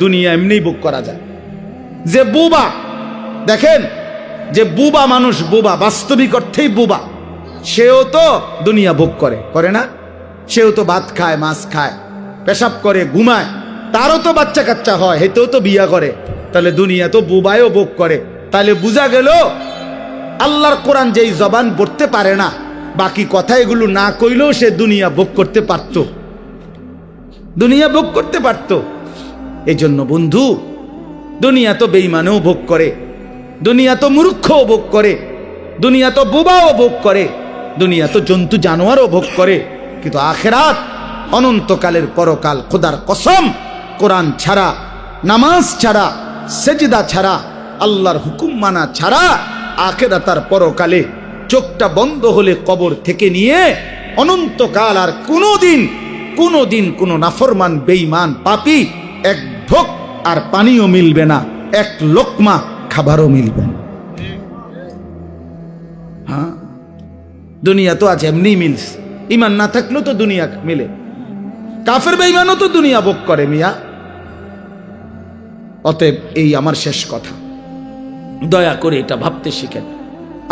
দুনিয়া এমনি ভোগ করা যায়। যে বুবা, দেখেন যে বুবা মানুষ, বুবা বাস্তবিক অর্থেই বুবা, সেও তো দুনিয়া ভোগ করে, করে না? সেও তো ভাত খায়, মাছ খায়, পেশাব করে, ঘুমায়, তারও তো বাচ্চা কাচ্চা হয়, হেতেও তো বিয়া করে। তাহলে দুনিয়া তো বুবায়ও ভোগ করে। তাহলে বোঝা গেল আল্লাহর কোরআন যেই জবান পড়তে পারে না, বাকি কথা এগুলো না কইলেও সে দুনিয়া ভোগ করতে পারত, দুনিয়া ভোগ করতে পারত। এই জন্য বন্ধু, দুনিয়া তো বেঈমানও ভোগ করে, দুনিয়া তো মূর্খও ভোগ করে, দুনিয়া তো বোবাও ভোগ করে, দুনিয়া তো জন্তু জানোয়ারও ভোগ করে। কিন্তু আখেরাত অনন্তকালের পরকাল, খোদার কসম, কোরআন ছাড়া, নামাজ ছাড়া, সেজদা ছাড়া, আল্লাহর হুকুম মানা ছাড়া আখেরাতার পরকালে চোখটা বন্ধ হলে কবর থেকে নিয়ে অনন্তকাল আর কোনোদিন কোনো নাফরমান বেঈমান পাপী এক ঢোক আর পানিও মিলবে না, এক লোকমা খাবারও মিলবে না। হ্যাঁ, দুনিয়া তো আজ এমনি মিলছে, ইমান না থাকলেও তো দুনিয়া মিলে। কাফের বেঈমানও তো দুনিয়া ভোগ করে মিয়া। অতএব এই আমার শেষ কথা, দয়া করে এটা ভাবতে শিখেন।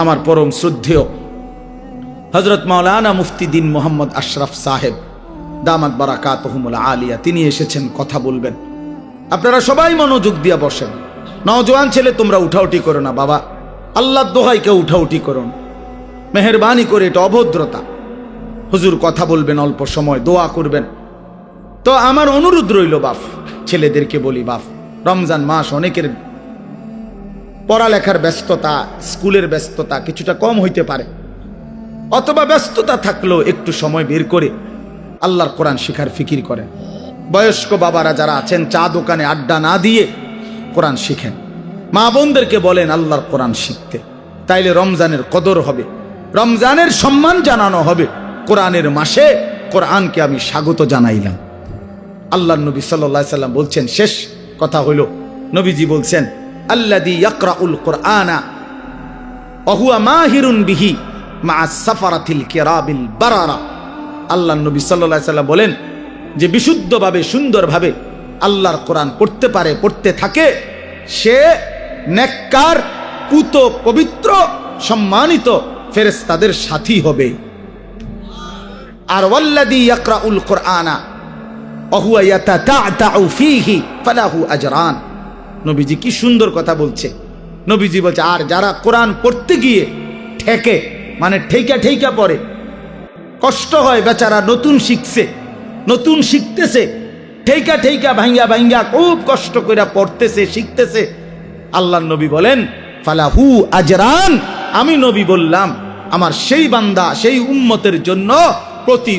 আমার পরম শ্রদ্ধেয় হযরত মাওলানা মুফতি দ্বীন মোহাম্মদ আশরাফ সাহেব দামাত বারাকাতুহুমুল আলিয়া, তিনি এসেছেন, কথা বলবেন। আপনারা সবাই মনোযোগ দিয়ে বসেন। নওজোয়ান ছেলে, তোমরা উঠাউটি করো না বাবা, আল্লাহর দোহাই কেউ উঠাউটি করো না, মেহেরবানি করে, এটা অভদ্রতা। হুজুর কথা বলবেন, অল্প সময় দোয়া করবেন। তো আমার অনুরোধ রইল বাপ, ছেলেদেরকে বলি বাপ, রমজান মাস, অনেকের পড়ালেখার ব্যস্ততা, স্কুলের ব্যস্ততা কিছুটা কম হইতে পারে, অথবা ব্যস্ততা থাকলেও একটু সময় বের করে আল্লাহর কোরআন শিখার ফিকির করেন। বয়স্ক বাবারা যারা আছেন, চা দোকানে আড্ডা না দিয়ে কোরআন শিখেন। মা বোনদেরকে বলেন আল্লাহর কোরআন শিখতে, তাইলে রমজানের কদর হবে, রমজানের সম্মান জানানো হবে। কোরআনের মাসে কোরআনকে আমি স্বাগত জানাইলাম। আল্লাহর নবী সাল্লাল্লাহু আলাইহি সাল্লাম বলছেন, শেষ কথা হইল, নবীজি বলছেন, আল্লাযী ইয়াকরাউল কুরআনা ওয়া হুয়া মাহিরুন বিহি মা'আস সাফারাতিল কিরামিল বারারা। আল্লাহর নবী সাল্লাল্লাহু আলাইহি সাল্লাম বলেন যে বিশুদ্ধভাবে, সুন্দরভাবে আল্লাহর কোরআন পড়তে পারে, পড়তে থাকে, সে নেককার, পুত, পবিত্র, সম্মানিত ফেরেশতাদের সাথী হবে। আর ওয়াল্লাযী ইয়াকরাউল কুরআনা ওয়া হুয়া ইয়াতাতা'তাউ ফীহি ফালাহু আজরান। নবীজি কি সুন্দর কথা বলছে। নবীজি বলছে, আর যারা কোরআন পড়তে গিয়ে ঠেকে, মানে ঠেকা পড়ে, কষ্ট হয় বেচারা, নতুন শিখছে, নতুন শিখতেছে, ঠেকা ভাঙ্গা খুব কষ্ট করে পড়তেছে, শিখতেছে, আল্লাহর নবী বলেন ফালাহু আজরান, আমি নবী বললাম আমার সেই বান্দা, সেই উম্মতের জন্য প্রতি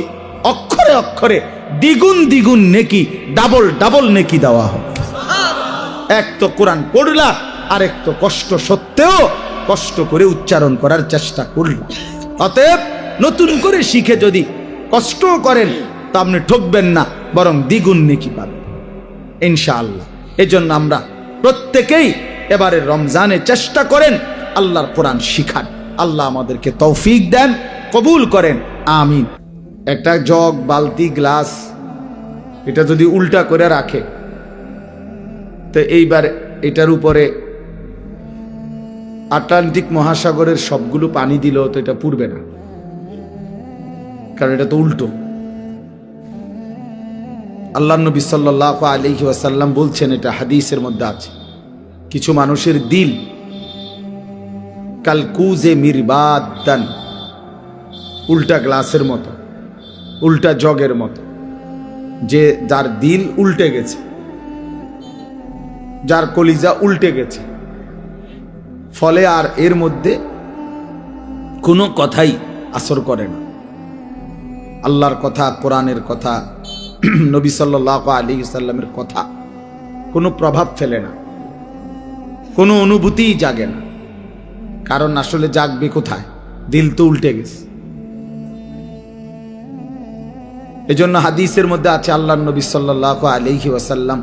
অক্ষরে অক্ষরে দ্বিগুণ নেকি, ডাবল নেকি দেওয়া হবে। এক তো কোরআন পড়লা, আর এক তো কষ্ট সত্ত্বেও কষ্ট করে উচ্চারণ করার চেষ্টা করলা। অতএব নতুন করে শিখে যদি কষ্ট করেন তা আপনি ঠকবেন না, বরং দ্বিগুণ নেকি পাবেন ইনশাআল্লাহ। এজন্য আমরা প্রত্যেকেই এবারে রমজানে চেষ্টা করেন আল্লাহর কোরআন শিখার। আল্লাহ আমাদেরকে তৌফিক দেন, কবুল করেন, আমিন। একটা জগ, বালতি, গ্লাস, এটা যদি উল্টা করে রাখে, তো এইবার এটার উপরে আটলান্টিক মহাসাগরের সবগুলো পানি দিল তো এটা পুড়বে না, কারণ এটা তো উল্টো। আল্লাহ নবী সাল্লাল্লাহু আলাইহি ওয়াসাল্লাম বলছেন, এটা হাদিসের মধ্যে আছে, কিছু মানুষের দিল কালকুজে মিরবাদান, উল্টা গ্লাসের মতো, উল্টা জগের মতো, যে যার দিল উল্টে গেছে, যার কলিজা উল্টে গেছে, ফলে আর এর মধ্যে কোনো কথাই আসর করে না। আল্লাহর কথা, কোরআনের কথা, নবী সাল্লাল্লাহু আলাইহি সাল্লামের কথা কোনো প্রভাব ফেলে না, কোনো অনুভূতিই জাগে না। কারণ আসলে জাগবে কোথায়? দিল তো উল্টে গেছে। এজন্য হাদিসের মধ্যে আছে, আল্লাহর নবী সাল্লাল্লাহু আলাইহি ওয়াসাল্লাম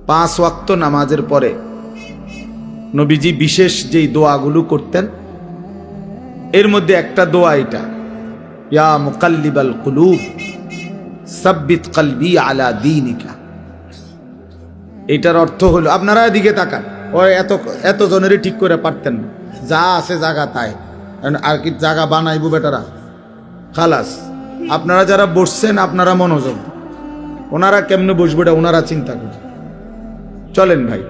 5 ওয়াক্ত নামাজের পরে নবীজি বিশেষ যেই দোয়াগুলো করতেন, এর মধ্যে একটা দোয়া এটা, ইয়া মুকাল্লিবাল কুলুব সাব্বিত কলবি আলা দীনিকা। এটার অর্থ হলো, আপনারা এদিকে তাকান, ও এত জনেরই ঠিক করে পারতেন না, যা আছে জায়গা তাই, আর কি জায়গা বানাইবো বেটারা, খালাস। আপনারা যারা বসছেন আপনারা মনোযোগ, ওনারা কেমনে বসবে এটা ওনারা চিন্তা করেন। চলেন ভাই,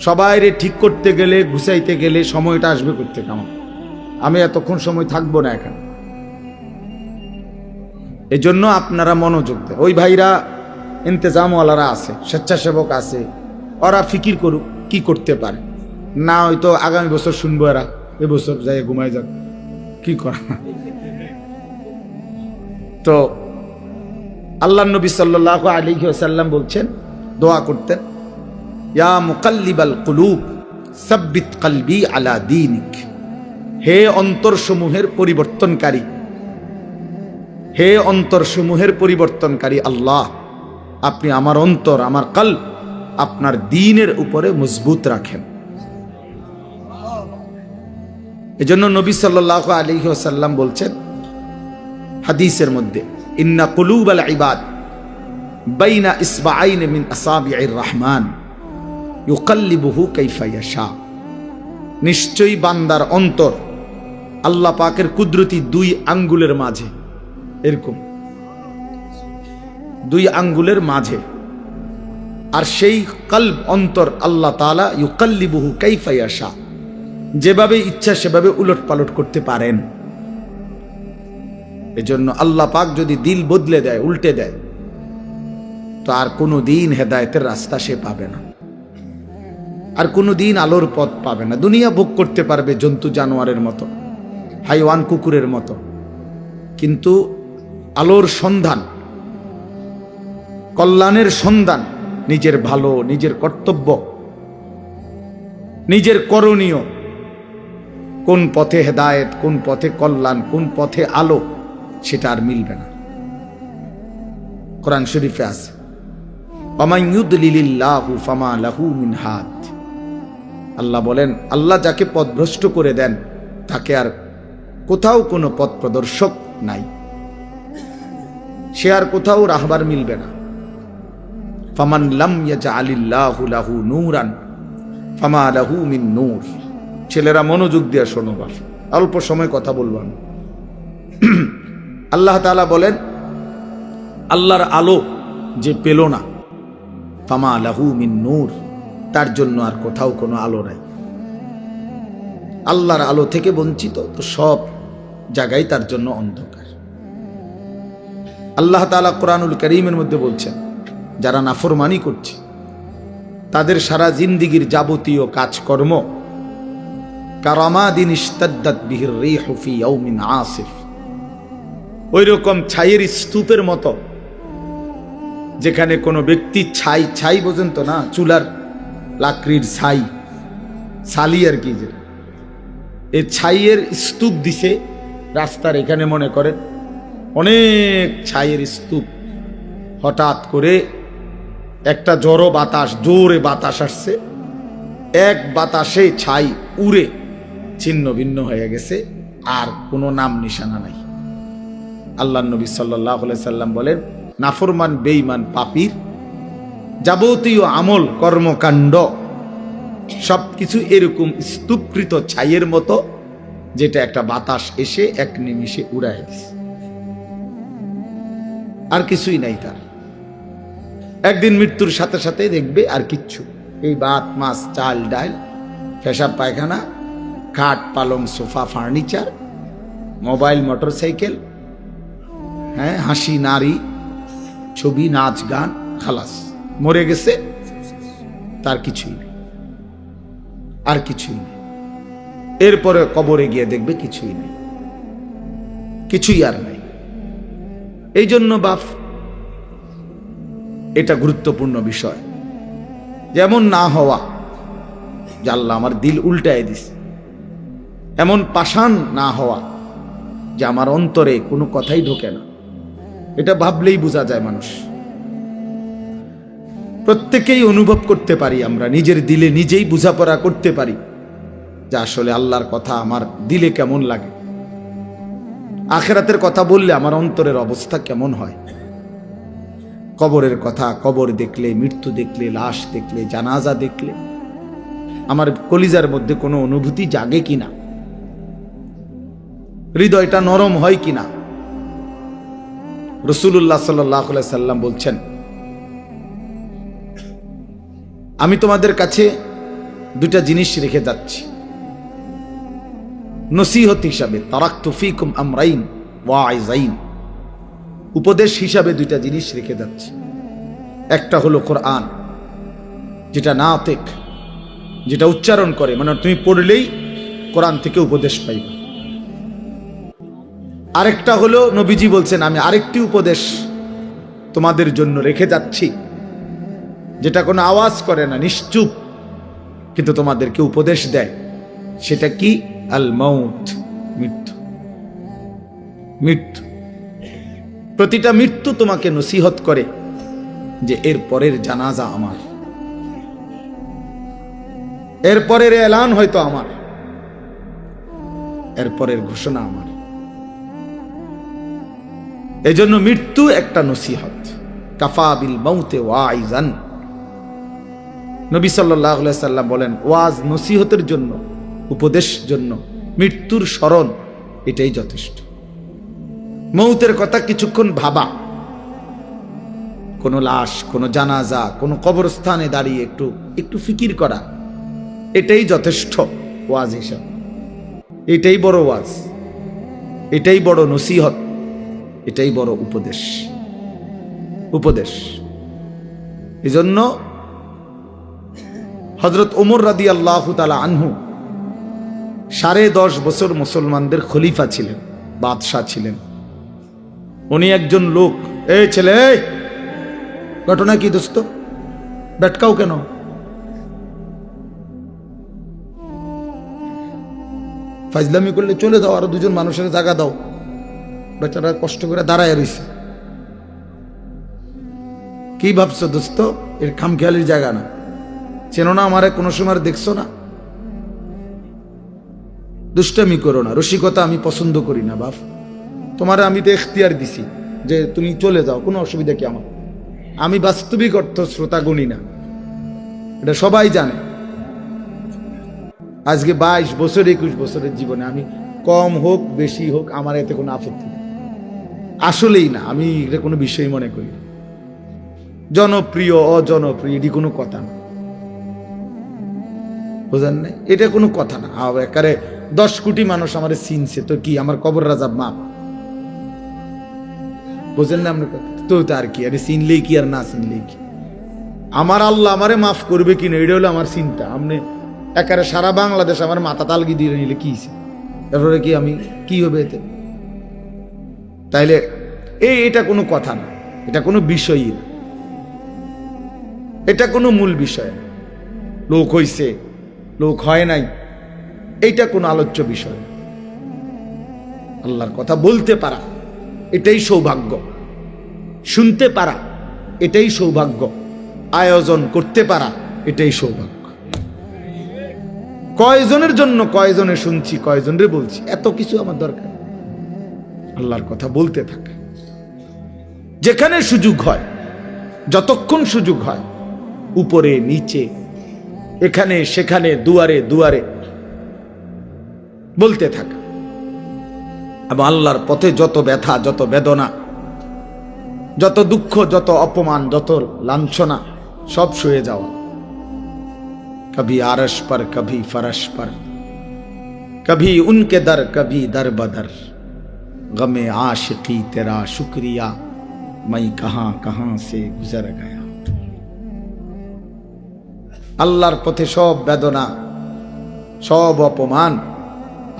সবাই রে ঠিক করতে গেলে, গুছাইতে গেলে সময়টা আসবে করতে কেমন, আমি এতক্ষণ সময় থাকবো না এখানে। এজন্য আপনারা মনোযোগ দেন। ওই ভাইরা ইন্তেজামওয়ালারা আছে, স্বেচ্ছাসেবক আছে, ওরা ফিকির করুক কি করতে পারে, না হয়তো আগামী বছর শুনবো এরা এবছর যাই ঘুমাই যাক, কি করা। তো আল্লাহ নবী সাল্লাল্লাহু আলাইহি ওয়াসাল্লাম বলছেন, দোয়া করতেন, ইয়া মুকাল্লিবাল কুলুব সাব্বিত কলবি আলা দীনিক। হে অন্তরসমূহের পরিবর্তনকারী, হে অন্তরসমূহের পরিবর্তনকারী আল্লাহ, আপনি আমার অন্তর, আমার কলব আপনার দ্বীনের উপরে মজবুত রাখেন। এজন্য নবী সাল্লাল্লাহু আলাইহি ওয়াসাল্লাম বলছেন হাদিসের মধ্যে, ইন্না কুলুবাল ইবাদ বাইনা ইসবাআইন মিন আসাবি'ir রহমান ইউকাল্লিবুহু কাইফা ইয়াশা। নিশ্চয়ই বান্দার অন্তর আল্লাহ পাকের কুদরতি দুই আঙ্গুলের মাঝে, এরকম দুই আঙ্গুলের মাঝে, আর সেই কলব অন্তর আল্লাহ তাআলা ইউকাল্লিবুহু কাইফা ইয়াশা, যেভাবে ইচ্ছা সেভাবে উলট পালট করতে পারেন। এজন্য আল্লাহ পাক যদি দিল বদলে দেয়, উল্টে দেয়, তো আর কোনো দিন হেদায়েতের রাস্তা সে পাবে না, আর কোনো দিন আলোর পথ পাবে না। দুনিয়া ভোগ করতে পারবে জন্তু জানোয়ারের মতো, হাইওয়ান কুকুরের মতো, কিন্তু আলোর সন্ধান, কল্যাণের সন্ধান, নিজের ভালো, নিজের কর্তব্য, নিজের করণীয়, কোন পথে হেদায়েত, কোন পথে কল্যাণ, কোন পথে আলো, সেটা আর মিলবে না। কোরআন শরীফে আছে, ওয়ামান ইউদলিলিল্লাহু ফামা লাহু মিন হাদ। আল্লাহ বলেন, আল্লাহ যাকে পথভ্রষ্ট করে দেন তাকে আর কোথাও কোনো পথ প্রদর্শক নাই, সে আর কোথাও রাহবার মিলবে না। ফামান লাম ইয়াজআলিল্লাহু লাহু নূরান ফামা লাহু মিন নূর। ছেলেরা মনোযোগ দিয়ে শোনো, বাপ অল্প সময় কথা বলবো আমি। আল্লাহ তাআলা বলেন, আল্লাহর আলো যে পেল না, ফামা লাহু মিন নূর, তার জন্য আর কোথাও কোনো আলো নাই। আল্লাহর আলো থেকে বঞ্চিত, তো সব জায়গায় তার জন্য অন্ধকার। আল্লাহ তাআলা কোরআনুল কারীমের মধ্যে বলছেন, যারা নাফরমানি করছে তাদের সারা জিন্দিগির যাবতীয় কাজকর্ম কারামাদিন ইশতাদ্দাত বিহির রিহু ফি ইয়াউমিন আসিফ, ওই রকম ছাইয়ের স্তূপের মতো, যেখানে কোনো ব্যক্তি ছাই বোঝেন তো না, চুলার লাকড়ির ছালি আর কি, যে এই ছাইয়ের স্তূপ দিছে রাস্তার এখানে, মনে করেন অনেক ছাইয়ের স্তূপ, হঠাৎ করে একটা জোরে বাতাস আসছে, এক বাতাসে ছাই উড়ে ছিন্ন ভিন্ন হয়ে গেছে, আর কোনো নাম নিশানা নাই। আল্লাহ নবী সাল্লাল্লাহু আলাইহি সাল্লাম বলেন, নাফরমান, বেঈমান, পাপীর যাবতীয় আমল কর্মকাণ্ড সবকিছু এরকম স্তূপকৃত ছাইয়ের মতো, যেটা একটা বাতাস এসে এক নিমিষে উড়ায় দিছে, আর কিছুই নাই তার। একদিন মৃত্যুর সাথে সাথে দেখবে আর কিচ্ছু, এই ভাত মাছ চাল ডাল, পেশাব পায়খানা, খাট পালং সোফা ফার্নিচার, মোবাইল মোটরসাইকেল, হ্যাঁ হাসি নারী, ছবি নাচ গান, খালাস, মরে গেছে, তার কিছুই নেই, আর কিছুই নেই। এরপরে কবরে গিয়ে দেখবে কিছুই নেই, কিছুই আর নেই। এই জন্য বাপ, এটা গুরুত্বপূর্ণ বিষয়, যেমন না হওয়া, যে আল্লাহ আমার দিল উল্টায় দিছে, এমন পাষাণ না হওয়া যে আমার অন্তরে কোনো কথাই ঢোকে না। এটা ভাবলেই বোঝা যায় মানুষ। প্রত্যেকেই অনুভব করতে পারি, আমরা নিজের দিলে নিজেই বোঝাপড়া করতে পারি যে আসলে আল্লাহর কথা আমার দিলে কেমন লাগে, আখিরাতের কথা বললে আমার অন্তরের অবস্থা কেমন হয়। কবরের কথা, কবর দেখলে, মৃত্যু দেখলে, লাশ দেখলে, জানাজা দেখলে আমার কলিজার মধ্যে কোনো অনুভূতি জাগে কিনা, হৃদয়টা নরম হয় কিনা। রাসূলুল্লাহ সাল্লাল্লাহু আলাইহি সাল্লাম বলছেন, আমি তোমাদের কাছে দুইটা জিনিস রেখে যাচ্ছি নসিহত হিসাবে, তারাকতু ফীকুম আমরাইন ওয়াইজাইন, উপদেশ হিসাবে দুইটা জিনিস রেখে যাচ্ছি। একটা হলো কোরআন, যেটা নাতিক, যেটা উচ্চারণ করে, মানে তুমি পড়লেই কোরআন থেকে উপদেশ পাইবে। আরেকটা হলো নবীজি বলছেন, আমি আরেকটি উপদেশ তোমাদের জন্য রেখে যাচ্ছি, যেটা কোনো আওয়াজ করে না, নিশ্চুপ, কিন্তু তোমাদেরকে উপদেশ দেয়। সেটা কি? আল মাউত, মৃত্যু। মৃত্যু, প্রতিটা মৃত্যু তোমাকে নসিহত করে যে এর পরের জানাজা আমার, এর পরের এলান হয়তো আমার, এর পরের ঘোষণা আমার। এজন্য মৃত্যু একটা নসিহত। কাফা বিল মাউতে ওয়াইজান, নবী সাল্লাল্লাহু আলাইহি সাল্লাম বলেন, ওয়াজ নসিহতের জন্য, উপদেশ জন্য মৃত্যুর স্মরণ এটাই যথেষ্ট। মৌতের কথা কিছুক্ষণ ভাবা, কোন লাশ, কোন জানাজা, কোন কবরস্থানে দাঁড়িয়ে একটু একটু ফিকির করা, এটাই যথেষ্ট ওয়াজ হিসাব। এটাই বড় ওয়াজ, এটাই বড় নসিহত, এটাই বড় উপদেশ। উপদেশ। এজন্য হযরত ওমর রাদিয়াল্লাহু তাআলা আনহু 10.5 বছর মুসলমানদের খলিফা ছিলেন, বাদশাহ ছিলেন। উনি একজন লোক, এই ছেলে, ঘটনা কি দোস্ত, বেটকাও কেন? ফাজলামি করলে চলে যাও, আরো দুজন মানুষের জায়গা দাও, বেচারা কষ্ট করে দাঁড়ায় রইছে। কি ভাবছো দোস্ত? এর খামখেয়ালির জায়গা না। চেনো না আমারে? কোনো সময় দেখছো না? দুষ্টামি করো না, রসিকতা আমি পছন্দ করি না বাপ। তোমারে আমি তো এখতিয়ার দিছি যে তুমি চলে যাও, কোনো অসুবিধা কি আমার? আমি বাস্তবিক অর্থ শ্রোতা গুণী না, এটা সবাই জানে। আজকে 22 বছর 21 বছরের জীবনে আমি কম হোক বেশি হোক আমার এতে কোনো আপত্তি নেই, আসলেই না। আমি এটা কোনো বিষয় মনে করি না। জনপ্রিয় অজনপ্রিয় এটি কোনো কথা না, বুঝেন না? এটা কোনো কথা না। একারে 10 কোটি মানুষ আমার চিনছে, তো কি আমার কবর রাজাব মাপ? বুঝেন না আপনার কথা? তো আর কি, আরে চিনলেই কি আর না চিনলেই কি? আমার আল্লাহ আমারে মাফ করবে কিনা এটা হলো আমার চিন্তা। আপনি একারে সারা বাংলাদেশ আমার মাথা তালগি দিয়ে নিলে কি, এরপরে কি আমি কি হবে এতে? তাইলে এটা কোনো কথা না, এটা কোনো বিষয়ই না, এটা কোনো মূল বিষয় না। লোক হইছে, লোক হয় নাই, এইটা কোনো আলোচ্য বিষয় না। আল্লাহর কথা বলতে পারা এটাই সৌভাগ্য, শুনতে পারা এটাই সৌভাগ্য, আয়োজন করতে পারা এটাই সৌভাগ্য। কয়জনের জন্য কয়জনে শুনছি, কয়জনের বলছি, এত কিছু আমার দরকার। আল্লাহর কথা বলতে থাকা, যেখানে সুযোগ হয়, যতক্ষণ সুযোগ হয়, উপরে নিচে, এখানে সেখানে, দুয়ারে দুয়ারে বলতে থাকা। এবং আল্লাহর পথে যত ব্যথা, যত বেদনা, যত দুঃখ, যত অপমান, যত লাঞ্ছনা, সব সয়ে যাওয়া। कभी आरश पर, कभी फरश पर, कभी उनके दर, कभी दर बदर, गमे आशिकी तेरा शुक्रिया, मैं कहां कहां से गुजर गया। আল্লাহর পথে সব বেদনা, সব অপমান,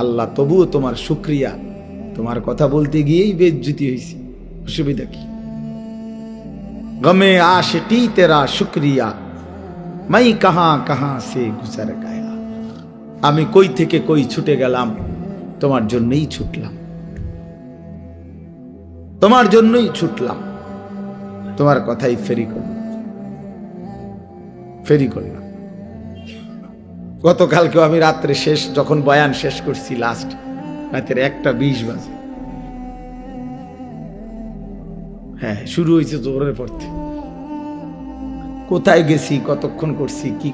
আল্লাহ তবুও তোমার শুকরিয়া। তোমার কথা বলতে গিয়েই বেজ্জতি হয়েছে, অসুবিধা কি? গমে আশিকি তেরা শুকরিয়া, মাই কাহা কাহা সে গুজর গায়া। আমি কই থেকে কই ছুটে গেলাম, তোমার জন্যই ছুটলাম, তোমার জন্যই ছুটলাম, তোমার কথাই ফেরি করলাম, ফেরি করলাম। গতকালকেও আমি রাত্রে শেষ যখন বয়ান শেষ করছি, লাস্ট রাতের 1:20 বাজে, হ্যাঁ শুরু হয়েছে জোরের পর থেকে, কোথায় গেছি, কতক্ষণ করছি, কি